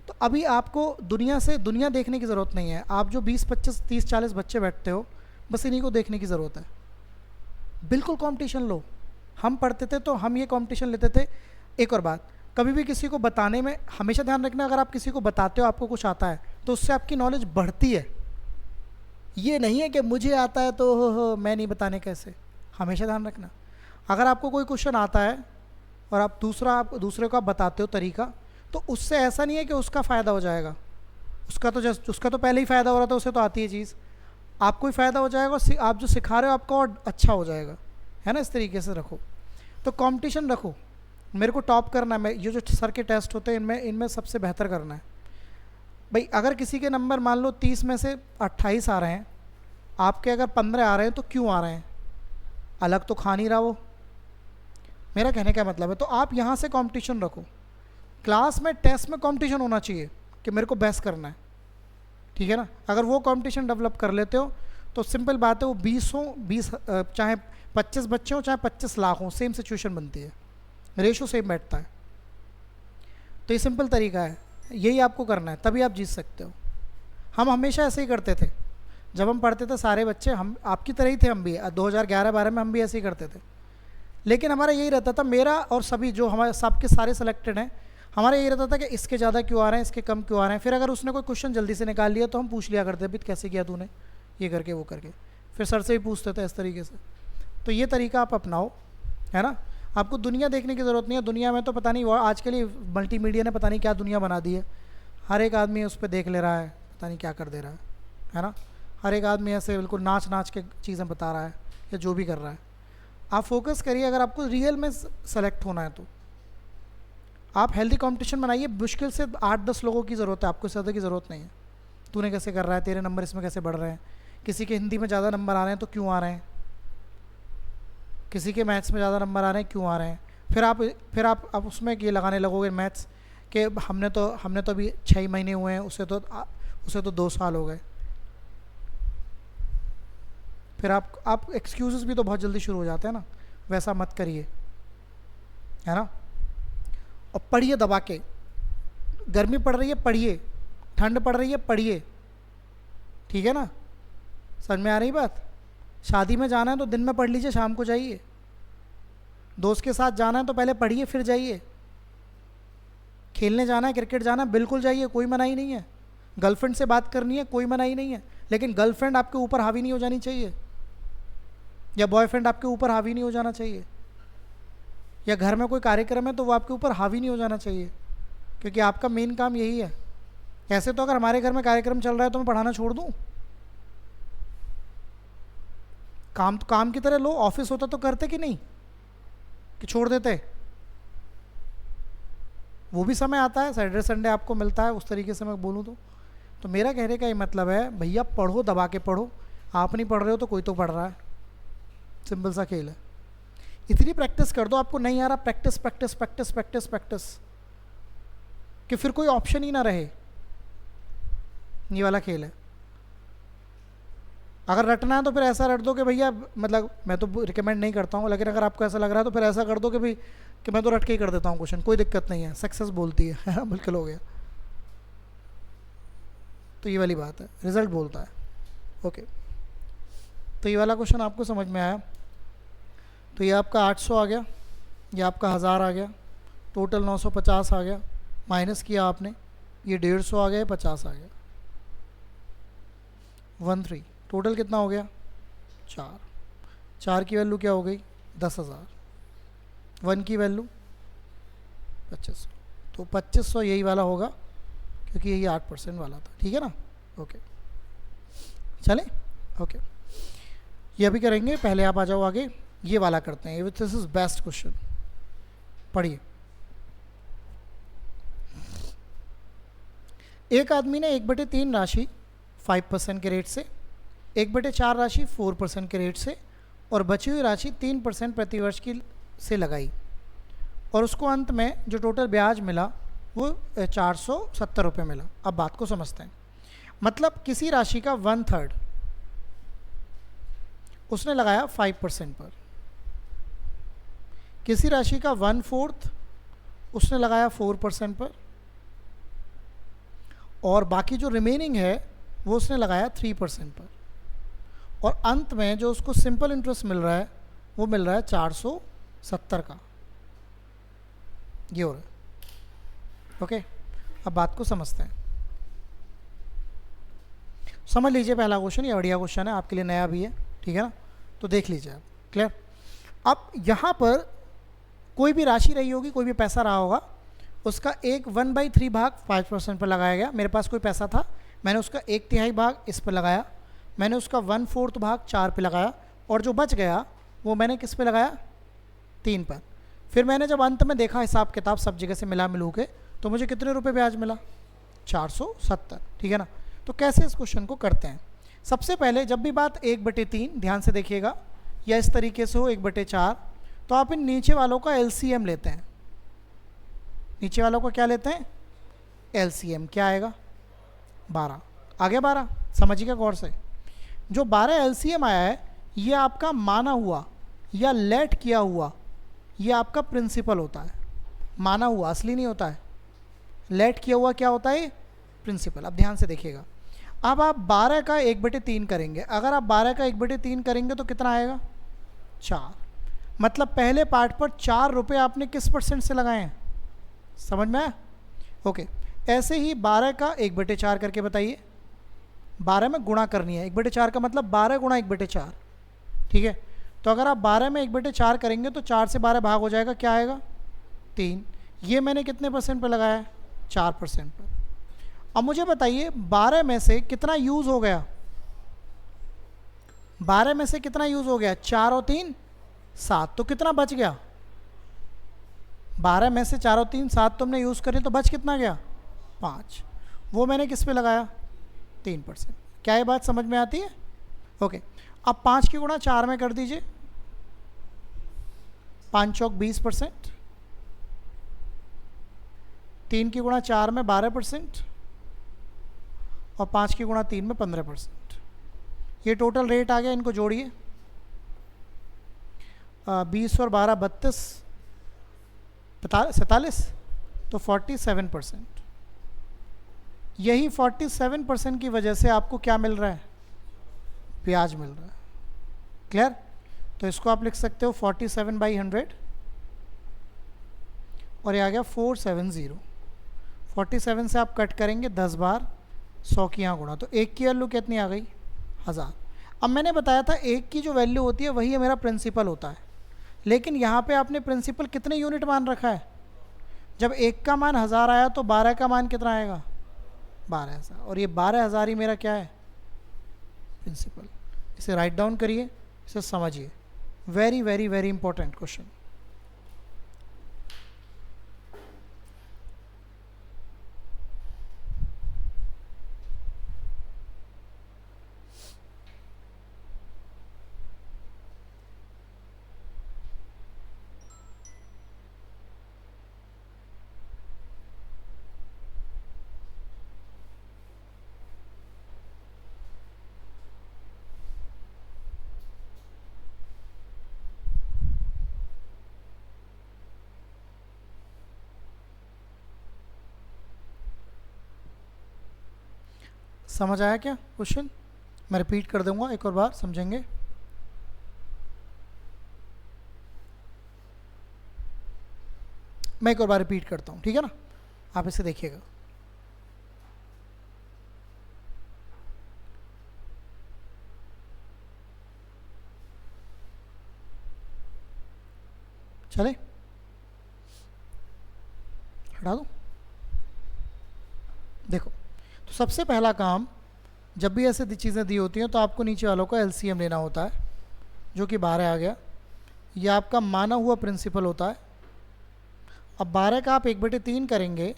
तो अभी आपको दुनिया देखने की ज़रूरत नहीं है। आप जो 20 25 30 40 बच्चे बैठते हो, बस इन्हीं को देखने की ज़रूरत है। बिल्कुल कंपटीशन लो। हम पढ़ते थे तो हम ये कंपटीशन लेते थे। एक और बात, कभी भी किसी को बताने में हमेशा ध्यान रखना, अगर आप किसी को बताते हो आपको कुछ आता है तो उससे आपकी नॉलेज बढ़ती है। ये नहीं है कि मुझे आता है तो मैं नहीं बताने कैसे। हमेशा ध्यान रखना, अगर आपको कोई क्वेश्चन आता है और आप दूसरे को आप बताते हो तरीका, तो उससे ऐसा नहीं है कि उसका फ़ायदा हो जाएगा, उसका तो पहले ही फ़ायदा हो रहा था, उसे तो आती है चीज़, आपको ही फ़ायदा हो जाएगा और आप जो सिखा रहे हो आपका और अच्छा हो जाएगा, है ना। इस तरीके से रखो। तो कंपटीशन रखो, मेरे को टॉप करना है, मैं ये जो सर के टेस्ट होते हैं इनमें सबसे बेहतर करना है भाई। अगर किसी के नंबर मान लो 30 में से 28 आ रहे हैं, आपके अगर 15 आ रहे हैं, तो क्यों आ रहे हैं? अलग तो खा नहीं रहा वो, मेरा कहने का मतलब है। तो आप यहाँ से कंपटीशन रखो, क्लास में टेस्ट में कंपटीशन होना चाहिए कि मेरे को बेस्ट करना है, ठीक है ना। अगर वो कंपटीशन डेवलप कर लेते हो तो सिंपल बात है, वो 20 चाहे 25 बच्चे हों चाहे 25 लाख हों, सेम सिचुएशन बनती है, रेशो सेम बैठता है। तो ये सिंपल तरीका है, यही आपको करना है, तभी आप जीत सकते हो। हम हमेशा ऐसे ही करते थे, जब हम पढ़ते थे सारे बच्चे हम आपकी तरह ही थे, हम भी 2011-12 में हम भी ऐसे ही करते थे। लेकिन हमारा यही रहता था, मेरा और सभी जो हमारे सबके सारे सेलेक्टेड हैं, हमारा यही रहता था कि इसके ज़्यादा क्यों आ रहे हैं, इसके कम क्यों आ रहे हैं। फिर अगर उसने कोई क्वेश्चन जल्दी से निकाल लिया तो हम पूछ लिया करते, भी कैसे किया तूने, ये करके वो करके, फिर सर से भी पूछते थे इस तरीके से। तो ये तरीका आप अपनाओ, है ना। आपको दुनिया देखने की ज़रूरत नहीं है, दुनिया में तो पता नहीं, आज के लिए मल्टीमीडिया ने पता नहीं क्या दुनिया बना दी है, हर एक आदमी उस पर देख ले रहा है, पता नहीं क्या कर दे रहा है ना। हर एक आदमी ऐसे बिल्कुल नाच के चीज़ें बता रहा है या जो भी कर रहा है। आप फोकस करिए, अगर आपको रियल में सेलेक्ट होना है तो आप हेल्दी कंपटीशन बनाइए। मुश्किल से 8-10 लोगों की ज़रूरत है, आपको ज़्यादा की ज़रूरत नहीं है। तूने कैसे कर रहा है, तेरे नंबर इसमें कैसे बढ़ रहे हैं, किसी के हिंदी में ज़्यादा नंबर आ रहे हैं तो क्यों आ रहे हैं, किसी के मैथ्स में ज़्यादा नंबर आ रहे हैं क्यों आ रहे हैं। फिर आप उसमें ये लगाने लगोगे मैथ्स कि हमने तो अभी 6 महीने हुए हैं, उसे तो 2 साल हो गए। फिर आप एक्सक्यूज़ेस भी तो बहुत जल्दी शुरू हो जाते हैं ना, वैसा मत करिए, है ना। और पढ़िए दबा के, गर्मी पड़ रही है पढ़िए, ठंड पड़ रही है पढ़िए, ठीक है ना। समझ में आ रही बात। शादी में जाना है तो दिन में पढ़ लीजिए, शाम को जाइए। दोस्त के साथ जाना है तो पहले पढ़िए फिर जाइए। खेलने जाना है, क्रिकेट जाना है, बिल्कुल जाइए, कोई मनाही नहीं है। गर्लफ्रेंड से बात करनी है, कोई मनाही नहीं है, लेकिन गर्लफ्रेंड आपके ऊपर हावी नहीं हो जानी चाहिए, या बॉयफ्रेंड आपके ऊपर हावी नहीं हो जाना चाहिए, या घर में कोई कार्यक्रम है तो वो आपके ऊपर हावी नहीं हो जाना चाहिए, क्योंकि आपका मेन काम यही है। ऐसे तो अगर हमारे घर में कार्यक्रम चल रहा है तो मैं पढ़ाना छोड़ दूँ? काम तो काम की तरह लो, ऑफिस होता तो करते कि नहीं, कि छोड़ देते? वो भी समय आता है, सैटरडे संडे आपको मिलता है, उस तरीके से मैं बोलूँ तो मेरा कहने का ये मतलब है, भैया पढ़ो, दबा के पढ़ो। आप नहीं पढ़ रहे हो तो कोई तो पढ़ रहा है, सिंपल सा खेल है। इतनी प्रैक्टिस कर दो, आपको नहीं आ रहा, practice practice practice practice practice, कि फिर कोई ऑप्शन ही ना रहे। ये वाला खेल है। अगर रटना है तो फिर ऐसा रट दो कि भैया, मतलब मैं तो रिकमेंड नहीं करता हूँ, लेकिन अगर आपको ऐसा लग रहा है तो फिर ऐसा कर दो कि भाई कि मैं तो रट के ही कर देता हूँ क्वेश्चन, कोई दिक्कत नहीं है, सक्सेस बोलती है बिल्कुल हो गया। तो ये वाली बात है, रिजल्ट बोलता है। ओके, तो ये वाला क्वेश्चन आपको समझ में आया। तो ये आपका 800 आ गया, ये आपका 1000 आ गया, टोटल 950 आ गया, माइनस किया आपने, ये 150 आ गया, 50 आ गया, 13। टोटल कितना हो गया? 4 की वैल्यू क्या हो गई? 10,000। 1 की वैल्यू 2500। तो 2500 यही वाला होगा, क्योंकि यही 8% वाला था, ठीक है ना। ओके, चले। ओके, ये अभी करेंगे, पहले आप आ जाओ आगे, ये वाला करते हैं। दिस इज बेस्ट क्वेश्चन, पढ़िए। एक आदमी ने 1/3 राशि 5% के रेट से, 1/4 राशि 4% के रेट से और बची हुई राशि 3% प्रतिवर्ष की से लगाई, और उसको अंत में जो टोटल ब्याज मिला वो 470 रुपये मिला। अब बात को समझते हैं। मतलब किसी राशि का 1/3 उसने लगाया 5% पर, किसी राशि का 1/4 उसने लगाया 4% पर, और बाकी जो रिमेनिंग है वो उसने लगाया 3% पर, और अंत में जो उसको सिंपल इंटरेस्ट मिल रहा है वो मिल रहा है 470 का। ये हो रहा है। ओके, अब बात को समझते हैं। समझ लीजिए पहला क्वेश्चन, ये बढ़िया क्वेश्चन है, आपके लिए नया भी है, ठीक है ना। तो देख लीजिए आप, क्लियर। अब यहाँ पर कोई भी राशि रही होगी, कोई भी पैसा रहा होगा, उसका एक 1/3 भाग 5% पर लगाया गया। मेरे पास कोई पैसा था, मैंने उसका 1/3 भाग इस पर लगाया, मैंने उसका 1/4 भाग 4 पे लगाया, और जो बच गया वो मैंने किस पे लगाया, 3 पर। फिर मैंने जब अंत में देखा हिसाब किताब सब जगह से मिला मिलू के, तो मुझे कितने रुपए ब्याज मिला, 470। ठीक है ना। तो कैसे इस क्वेश्चन को करते हैं, सबसे पहले जब भी बात 1/3, ध्यान से देखिएगा, या इस तरीके से हो 1/4, तो आप इन नीचे वालों का एलसीएम लेते हैं। नीचे वालों का क्या लेते हैं, एलसीएम। क्या आएगा, 12 आ गया। 12 समझिएगा गौर से, जो 12 एलसीएम आया है ये आपका माना हुआ या लेट किया हुआ, ये आपका प्रिंसिपल होता है। माना हुआ असली नहीं होता है, लेट किया हुआ क्या होता है, प्रिंसिपल। अब ध्यान से देखिएगा, अब आप 12 का 1/3 करेंगे। अगर आप 12 का 1/3 करेंगे तो कितना आएगा, 4। मतलब पहले पार्ट पर 4 रुपये आपने किस परसेंट से लगाए हैं, समझ में आया। ओके, ऐसे ही 12 का 1/4 करके बताइए। 12 में गुणा करनी है, 1/4 का मतलब 12 गुणा 1/4। ठीक है, तो अगर आप 12 में 1/4 करेंगे तो 4 से 12 भाग हो जाएगा, क्या आएगा, 3। ये मैंने कितने परसेंट पर लगाया है, 4% पर। अब मुझे बताइए 12 में से कितना यूज़ हो गया, 12 में से कितना यूज़ हो गया, 4 और 3 7, तो कितना बच गया, 12 में से 4 और 3 7 तुमने यूज़ करी, तो बच कितना गया, 5। वो मैंने किस पे लगाया, 3%। क्या ये बात समझ में आती है। ओके, अब 5 की गुणा 4 में कर दीजिए, 5 चौक 20%, 3 की गुणा 4 में 12%, और 5 की गुणा 3 में 15%। ये टोटल रेट आ गया, इनको जोड़िए, 20 और 12 32 47, तो 47%। यही 47% की वजह से आपको क्या मिल रहा है, ब्याज मिल रहा है। क्लियर। तो इसको आप लिख सकते हो 47/100, और ये आ गया 470। 47 से आप कट करेंगे 10 बार 100 की यहाँ गुणा, तो 1 की वैल्यू कितनी आ गई, 1000। अब मैंने बताया था 1 की जो वैल्यू होती है वही मेरा प्रिंसिपल होता है, लेकिन यहाँ पे आपने प्रिंसिपल कितने यूनिट मान रखा है। जब 1 का मान 1000 आया तो 12 का मान कितना आएगा, 12,000, और ये 12,000 ही मेरा क्या है, प्रिंसिपल। इसे राइट डाउन करिए, इसे समझिए, very very very important question. समझ आया क्या क्वेश्चन, मैं रिपीट कर दूंगा एक और बार, समझेंगे। मैं एक और बार रिपीट करता हूँ, ठीक है ना, आप इसे देखिएगा। चले, हटा दूँ। देखो, तो सबसे पहला काम, जब भी ऐसे चीज़ें दी होती हैं तो आपको नीचे वालों का एलसीएम लेना होता है, जो कि 12 आ गया। ये आपका माना हुआ प्रिंसिपल होता है। अब 12 का आप 1/3 करेंगे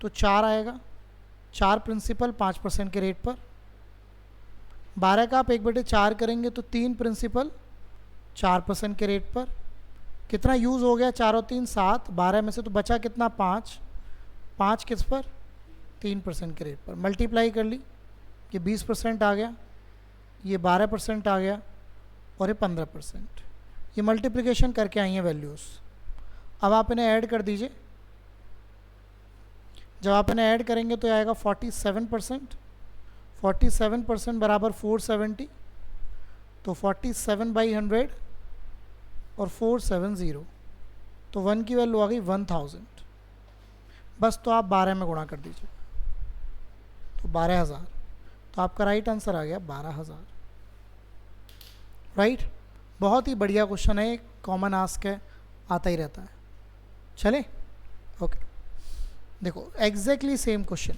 तो 4 आएगा, 4 प्रिंसिपल 5% के रेट पर। 12 का आप 1/4 करेंगे तो 3 प्रिंसिपल 4% के रेट पर। कितना यूज़ हो गया, 4 और 3 7, 12 में से तो बचा कितना, 5। 5 किस पर, 3% के रेट पर। मल्टीप्लाई कर ली, ये 20% आ गया, ये 12% आ गया, और ये 15%। ये मल्टीप्लिकेशन करके आई हैं वैल्यूज़। अब आप इन्हें ऐड कर दीजिए। जब आप इन्हें ऐड करेंगे तो आएगा 47%। 47% बराबर 470, तो 47/100 और 470, तो 1 की वैल्यू आ गई 1000। बस तो आप 12 में गुणा कर दीजिए, तो 12,000। तो आपका राइट आंसर आ गया 12,000। राइट, बहुत ही बढ़िया क्वेश्चन है, कॉमन आस्क है, आता ही रहता है। चले, ओके। देखो एग्जैक्टली सेम क्वेश्चन,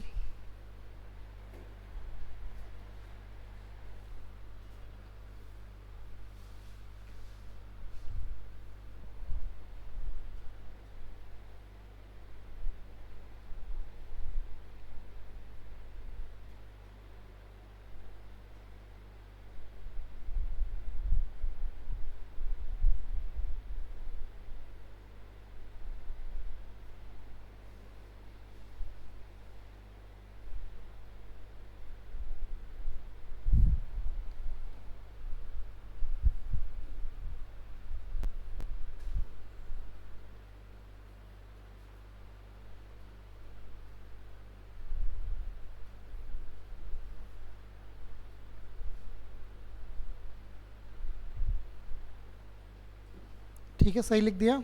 ठीक है, सही लिख दिया।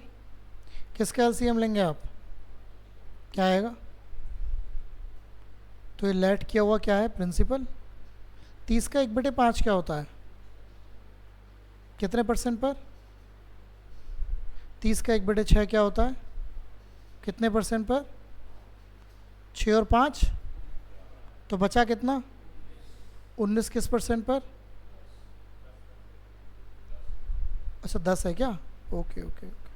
किसका एलसीएम लेंगे आप, क्या आएगा? तो ये लेट किया हुआ क्या है, प्रिंसिपल। 30 का 1/5 क्या होता है, कितने परसेंट पर? 30 का 1/6 क्या होता है, कितने परसेंट पर? 6 और 5, तो बचा कितना, 19 किस परसेंट पर? अच्छा 10 है क्या, ओके ओके ओके।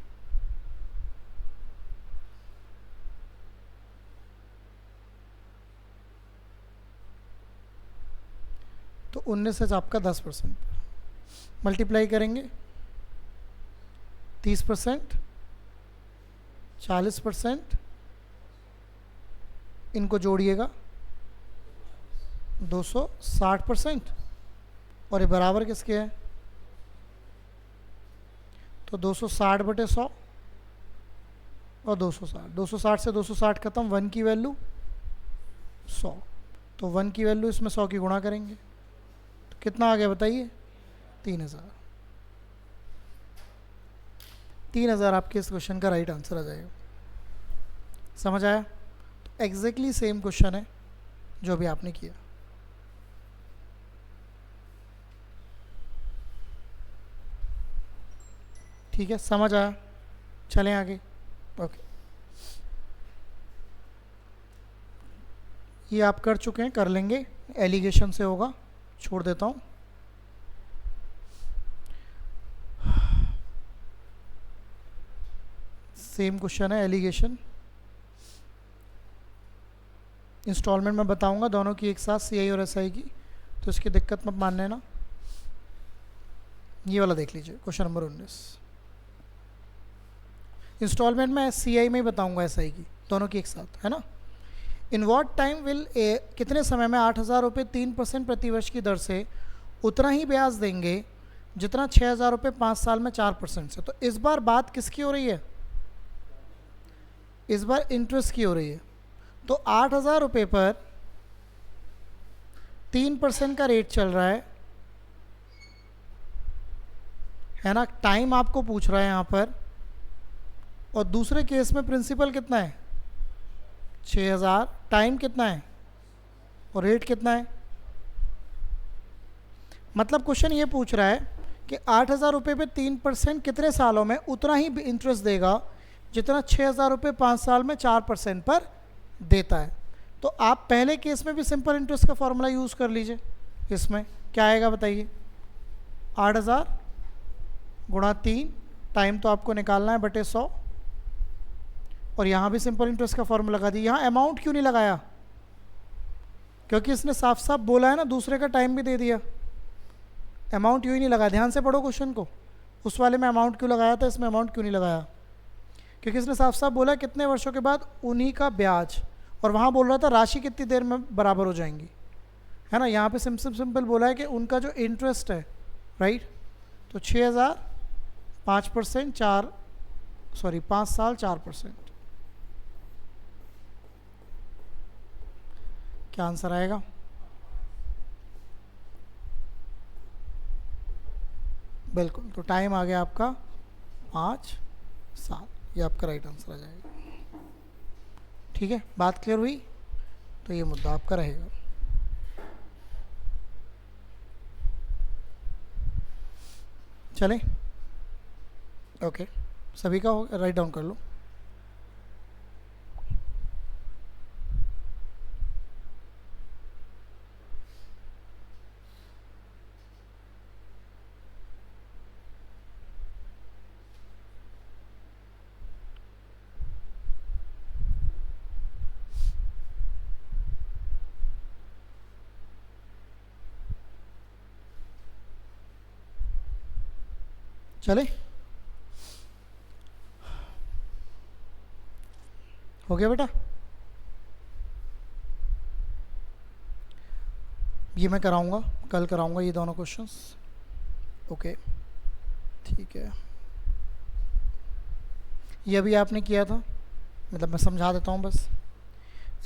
तो 19 है आपका 10% पर, मल्टीप्लाई करेंगे 30%, 40%, इनको जोड़िएगा 260%, और ये बराबर किसके है, तो 260/100 और 260, 260 से 260 खत्म, 1 की वैल्यू 100, तो 1 की वैल्यू इसमें 100 की गुणा करेंगे, तो कितना आ गया बताइए, 3000। 3000 आपके इस क्वेश्चन का राइट आंसर आ जाएगा। समझ आया? तो एग्जैक्टली सेम क्वेश्चन है जो भी आपने किया। ठीक है, समझ आया? चलें आगे, ओके। ये आप कर चुके हैं, कर लेंगे, एलिगेशन से होगा, छोड़ देता हूँ। सेम क्वेश्चन है, एलिगेशन। इंस्टॉलमेंट में बताऊंगा दोनों की एक साथ, सीआई और एसआई की, तो इसकी दिक्कत मत मान लेना। ये वाला देख लीजिए, क्वेश्चन नंबर 19। इंस्टॉलमेंट में सीआई में ही बताऊंगा, एसआई की, दोनों की एक साथ, है ना। इन वॉट टाइम विल कितने समय में 8,000 रुपये 3% प्रतिवर्ष की दर से उतना ही ब्याज देंगे जितना 6,000 रुपये 5 साल में 4% से। तो इस बार बात किसकी हो रही है, इस बार इंटरेस्ट की हो रही है। तो 8,000 रुपये पर 3% का रेट चल रहा है ना। टाइम आपको पूछ रहा है यहाँ पर, और दूसरे केस में प्रिंसिपल कितना है, 6,000, टाइम कितना है और रेट कितना है। मतलब क्वेश्चन ये पूछ रहा है कि 8,000 रुपये पे 3% कितने सालों में उतना ही इंटरेस्ट देगा जितना 6,000 रुपये 5 साल में 4% पर देता है। तो आप पहले केस में भी सिंपल इंटरेस्ट का फॉर्मूला यूज़ कर लीजिए। इसमें क्या आएगा बताइए, 8,000 गुणा 3, टाइम तो आपको निकालना है बटे 100, और यहाँ भी सिंपल इंटरेस्ट का फॉर्मूला लगा दिया। यहाँ अमाउंट क्यों नहीं लगाया, क्योंकि इसने साफ साफ बोला है ना, दूसरे का टाइम भी दे दिया, अमाउंट यूँ ही नहीं लगाया। ध्यान से पढ़ो क्वेश्चन को, उस वाले में अमाउंट क्यों लगाया था, इसमें अमाउंट क्यों नहीं लगाया, क्योंकि इसने साफ साफ बोला कितने वर्षों के बाद उन्हीं का ब्याज, और वहाँ बोल रहा था राशि कितनी देर में बराबर हो जाएंगी, है ना। यहाँ पे सिंपल बोला है कि उनका जो इंटरेस्ट है, राइट। तो 6,000 5% 5 साल 4%, क्या आंसर आएगा? बिल्कुल, तो टाइम आ गया आपका 5 साल, ये आपका राइट आंसर आ जाएगा। ठीक है, बात क्लियर हुई? तो ये मुद्दा आपका रहेगा। चलें, ओके। सभी का हो, राइट डाउन कर लो। चले, हो गया बेटा? ये मैं कराऊंगा, कल कराऊंगा ये दोनों क्वेश्चंस। ओके ठीक है, ये अभी आपने किया था, मतलब मैं समझा देता हूँ बस।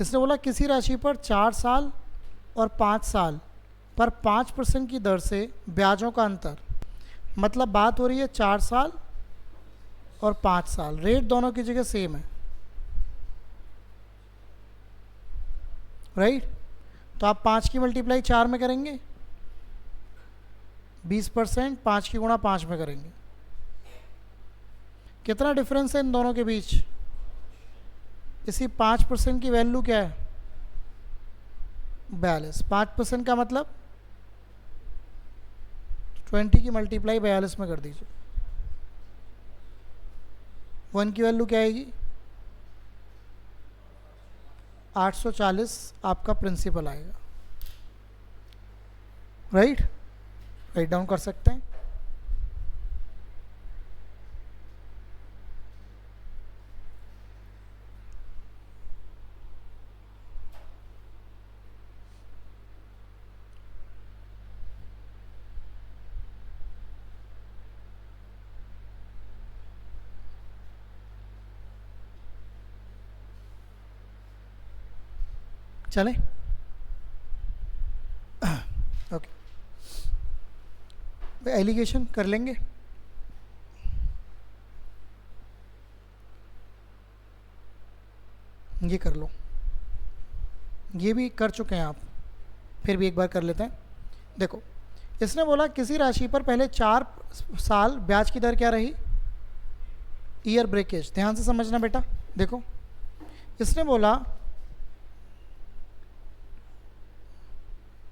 इसने बोला किसी राशि पर 4 साल और 5 साल पर 5% की दर से ब्याजों का अंतर, मतलब बात हो रही है 4 साल और 5 साल, रेट दोनों की जगह सेम है, राइट? तो आप 5 की मल्टीप्लाई 4 में करेंगे 20%, 5 की गुणा 5 में करेंगे, कितना डिफरेंस है इन दोनों के बीच? इसी 5% की वैल्यू क्या है? 42। 5% का मतलब 20 की मल्टीप्लाई 42 में कर दीजिए। 1 की वैल्यू क्या आएगी? 840 आपका प्रिंसिपल आएगा, राइट? राइट डाउन कर सकते हैं। चले, ओके, एलिगेशन कर लेंगे। ये कर लो, ये भी कर चुके हैं आप, फिर भी एक बार कर लेते हैं। देखो, इसने बोला किसी राशि पर पहले 4 साल ब्याज की दर क्या रही? ईयर ब्रेकेज, ध्यान से समझना बेटा। देखो, इसने बोला,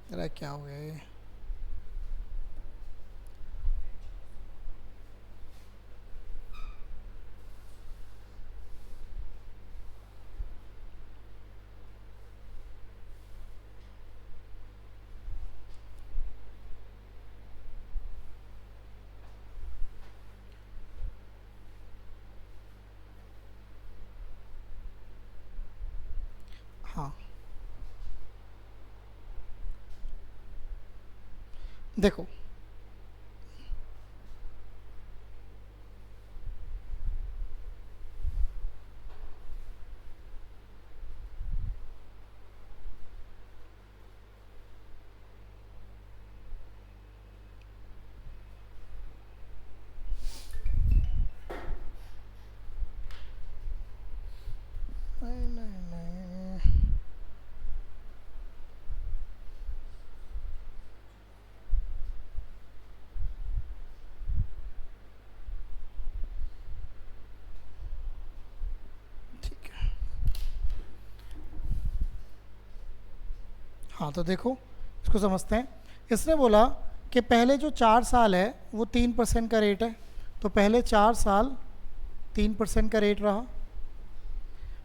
अरे क्या हो गया ये? हाँ, देखो, नहीं। ठीक है, हाँ तो देखो, इसको समझते हैं। इसने बोला कि पहले जो 4 साल है वो 3% का रेट है, तो पहले 4 साल 3% का रेट रहा।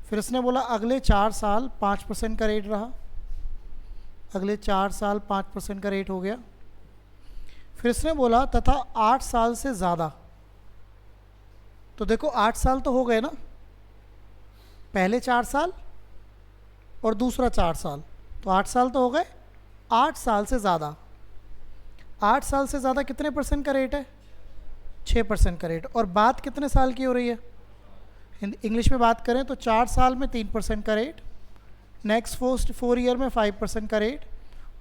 फिर इसने बोला अगले 4 साल 5% का रेट रहा, अगले 4 साल 5% का रेट हो गया। फिर इसने बोला तथा 8 साल से ज़्यादा, तो देखो 8 साल तो हो गए ना, पहले 4 साल और दूसरा 4 साल, तो 8 साल तो हो गए। 8 साल से ज़्यादा, 8 साल से ज़्यादा कितने परसेंट का रेट है? 6% का रेट। और बात कितने साल की हो रही है? इंग्लिश में बात करें तो 4 साल में 3% का रेट, नेक्स्ट 4 ईयर में 5% का रेट,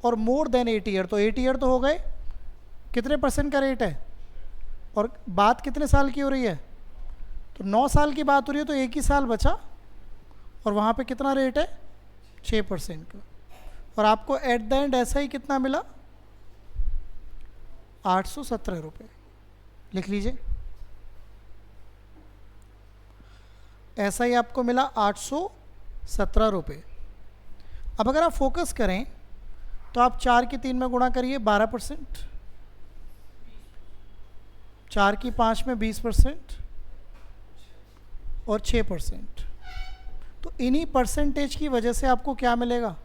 और मोर देन 8 ईयर, तो 8 ईयर तो हो गए, कितने परसेंट का रेट है? और बात कितने साल की हो रही है? तो 9 साल की बात हो रही है, तो एक ही साल बचा, और वहाँ पे कितना रेट है? 6% का। और आपको एट द एंड ऐसा ही कितना मिला? 817 रुपये। लिख लीजिए, ऐसा ही आपको मिला 817 रुपये। अब अगर आप फोकस करें तो आप 4 की 3 में गुणा करिए 12%, 4 की 5 में 20% और 6%। तो इन्हीं परसेंटेज की वजह से आपको क्या मिलेगा,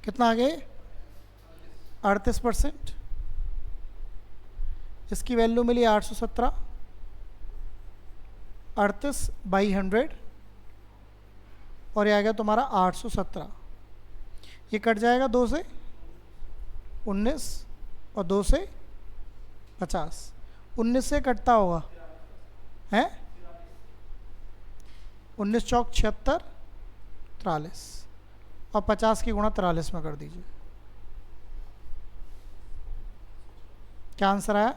कितना आ गए 38%। इसकी वैल्यू मिली 817, 38/100 और ये आ गया तुम्हारा 817। ये कट जाएगा 2 से 19 और 2 से 50। 19 से कटता होगा हैं, 19 चौक 76, 43 और 50 की गुणा 43 में कर दीजिए। क्या आंसर आया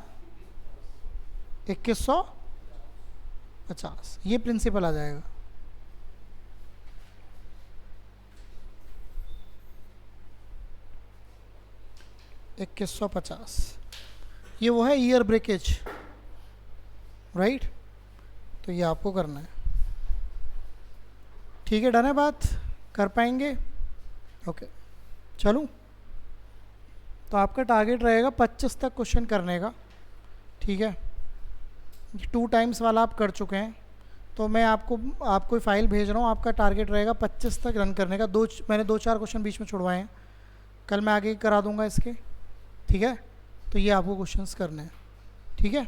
2150। ये प्रिंसिपल आ जाएगा। $2150 ये वो है ईयर ब्रेकेज, राइट। तो ये आपको करना है, ठीक है। डन है बात, कर पाएंगे, ओके। चलूँ, तो आपका टारगेट रहेगा 25 तक क्वेश्चन करने का, ठीक है। 2 टाइम्स वाला आप कर चुके हैं, तो मैं आपको फाइल भेज रहा हूँ। आपका टारगेट रहेगा 25 तक रन करने का। मैंने 2-4 क्वेश्चन बीच में छुड़वाए हैं, कल मैं आगे करा दूंगा इसके, ठीक है। तो ये आपको क्वेश्चंस करने हैं, ठीक है,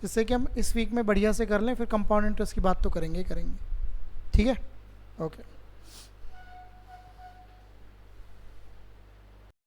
जिससे कि हम इस वीक में बढ़िया से कर लें, फिर कंपाउंड इंटरेस्ट की बात तो करेंगे, ठीक है, ओके।